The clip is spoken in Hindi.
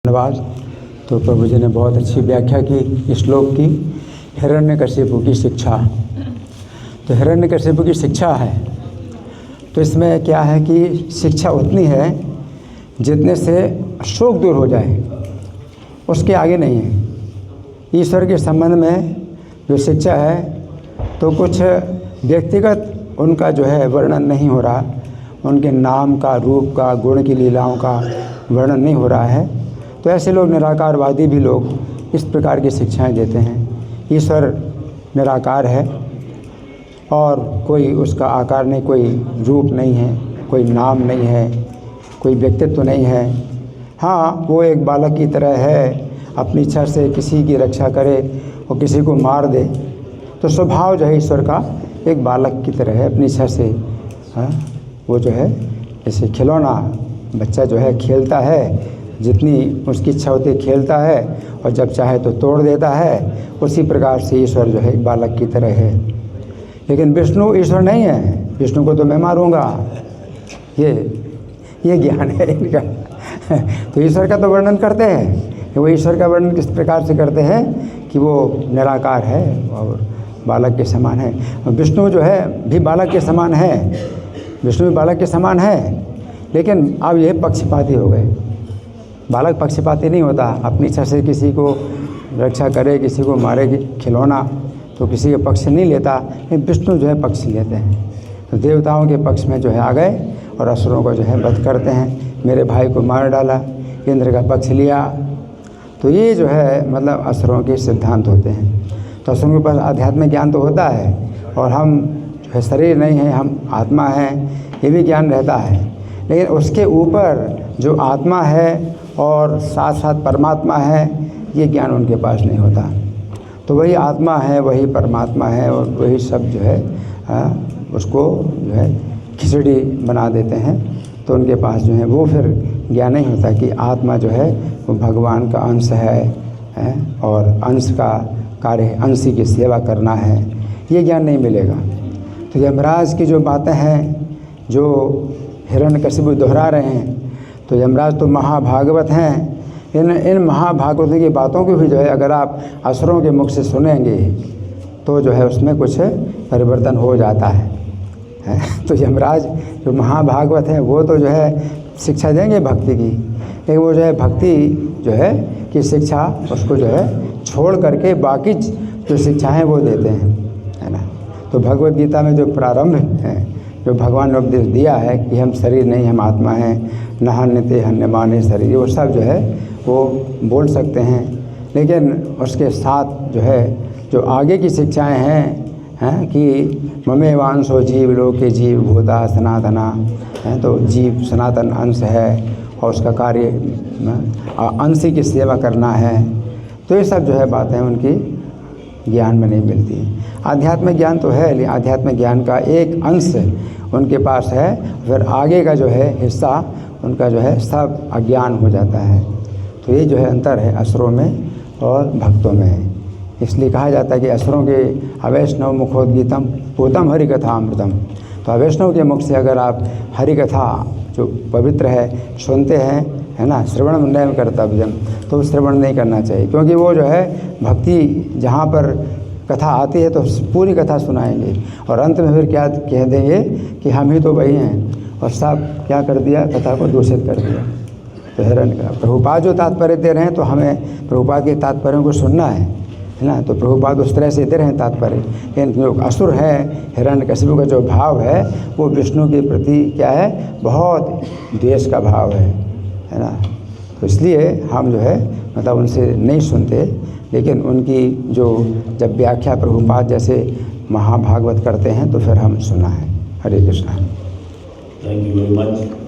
धन्यवाद। तो प्रभु जी ने बहुत अच्छी व्याख्या की इस श्लोक की। हिरण्यकशिपु की शिक्षा, तो हिरण्यकशिपु की शिक्षा है, तो इसमें क्या है कि शिक्षा उतनी है जितने से शोक दूर हो जाए, उसके आगे नहीं है। ईश्वर के संबंध में जो शिक्षा है तो कुछ व्यक्तिगत उनका जो है वर्णन नहीं हो रहा, उनके नाम का, रूप का, गुण की लीलाओं का वर्णन नहीं हो रहा है। तो ऐसे लोग, निराकारवादी भी लोग इस प्रकार की शिक्षाएं देते हैं। ईश्वर निराकार है और कोई उसका आकार नहीं, कोई रूप नहीं है, कोई नाम नहीं है, कोई व्यक्तित्व नहीं है। हाँ, वो एक बालक की तरह है, अपनी इच्छा से किसी की रक्षा करे और किसी को मार दे। तो स्वभाव जो है ईश्वर का एक बालक की तरह है, अपनी इच्छा से। हाँ, वो जो है जैसे खिलौना, बच्चा जो है खेलता है, जितनी उसकी इच्छा होती है खेलता है और जब चाहे तो तोड़ देता है। उसी प्रकार से ईश्वर जो है एक बालक की तरह है। लेकिन विष्णु ईश्वर नहीं है, विष्णु को तो मैं मारूंगा, ये ज्ञान है इनका। तो ईश्वर का तो वर्णन करते हैं, वो ईश्वर का वर्णन किस प्रकार से करते हैं कि वो निराकार है और बालक के समान है। विष्णु जो है भी बालक के समान है, विष्णु भी बालक के समान है, लेकिन अब ये पक्षपाती हो गए। बालक पक्षपाती नहीं होता, अपनी इच्छा से किसी को रक्षा करे, किसी को मारे, खिलौना तो किसी के पक्ष नहीं लेता। लेकिन विष्णु जो है पक्ष लेते हैं, तो देवताओं के पक्ष में जो है आ गए और असुरों को जो है वध करते हैं। मेरे भाई को मार डाला, इंद्र का पक्ष लिया। तो ये जो है मतलब असुरों के सिद्धांत होते हैं। तो असुरों के पास आध्यात्मिक ज्ञान तो होता है और हम जो है शरीर नहीं है, हम आत्मा हैं, ये भी ज्ञान रहता है। लेकिन उसके ऊपर जो आत्मा है और साथ साथ परमात्मा है, ये ज्ञान उनके पास नहीं होता। तो वही आत्मा है, वही परमात्मा है और वही सब जो है उसको जो है खिचड़ी बना देते हैं। तो उनके पास जो है वो फिर ज्ञान नहीं होता कि आत्मा जो है वो भगवान का अंश है और अंश का कार्य अंश की सेवा करना है, ये ज्ञान नहीं मिलेगा। तो यमराज की जो बातें हैं जो हिरण्यकशिपु दोहरा रहे हैं, तो यमराज तो महाभागवत हैं। इन महाभागवतों की बातों को भी जो है अगर आप असुरों के मुख से सुनेंगे तो जो है उसमें कुछ परिवर्तन हो जाता है। तो यमराज जो महाभागवत हैं वो तो जो है शिक्षा देंगे भक्ति की, लेकिन वो जो है भक्ति जो है कि शिक्षा उसको जो है छोड़ करके बाकी जो शिक्षाएँ वो देते हैं, है ना। तो भगवद गीता में जो प्रारंभ है, जो भगवान ने उपदेश दिया है कि हम शरीर नहीं, हम आत्मा हैं, न हन्यते हन्यमाने शरीर, वो सब जो है वो बोल सकते हैं। लेकिन उसके साथ जो है जो आगे की शिक्षाएं हैं कि ममेवांशो जीव लोके जीव भूता सनातना है, तो जीव सनातन अंश है और उसका कार्य अंश की सेवा करना है। तो ये सब जो है बातें उनकी ज्ञान में नहीं मिलती। आध्यात्मिक ज्ञान तो है, लेकिन आध्यात्मिक ज्ञान का एक अंश उनके पास है, फिर आगे का जो है हिस्सा उनका जो है सब अज्ञान हो जाता है। तो ये जो है अंतर है असुरों में और भक्तों में। इसलिए कहा जाता है कि असुरों के अवैष्णव मुखोद्गीतम पूतम हरि कथा अमृतम। तो अवैष्णव के मुख से अगर आप हरि कथा जो पवित्र है सुनते हैं, है ना, श्रवण मंडल कर्तव्यम, तो श्रवण नहीं करना चाहिए, क्योंकि वो जो है भक्ति जहाँ पर कथा आती है तो पूरी कथा सुनाएंगे और अंत में फिर क्या कह देंगे कि हम ही तो वही हैं, और सब क्या कर दिया, कथा को दूषित कर दिया। तो हिरण्य का प्रभुपाद जो तात्पर्य दे रहे हैं, तो हमें प्रभुपाद के तात्पर्यों को सुनना है ना। तो प्रभुपाद उस तरह से दे रहे हैं तात्पर्य। लेकिन जो असुर है, हिरण्यकशिपु का जो भाव है वो विष्णु के प्रति क्या है, बहुत द्वेष का भाव है ना। तो इसलिए हम जो है मतलब उनसे नहीं सुनते, लेकिन उनकी जो जब व्याख्या प्रभुपाद जैसे महाभागवत करते हैं तो फिर हम सुना है। हरे Krishna. Thank you very much.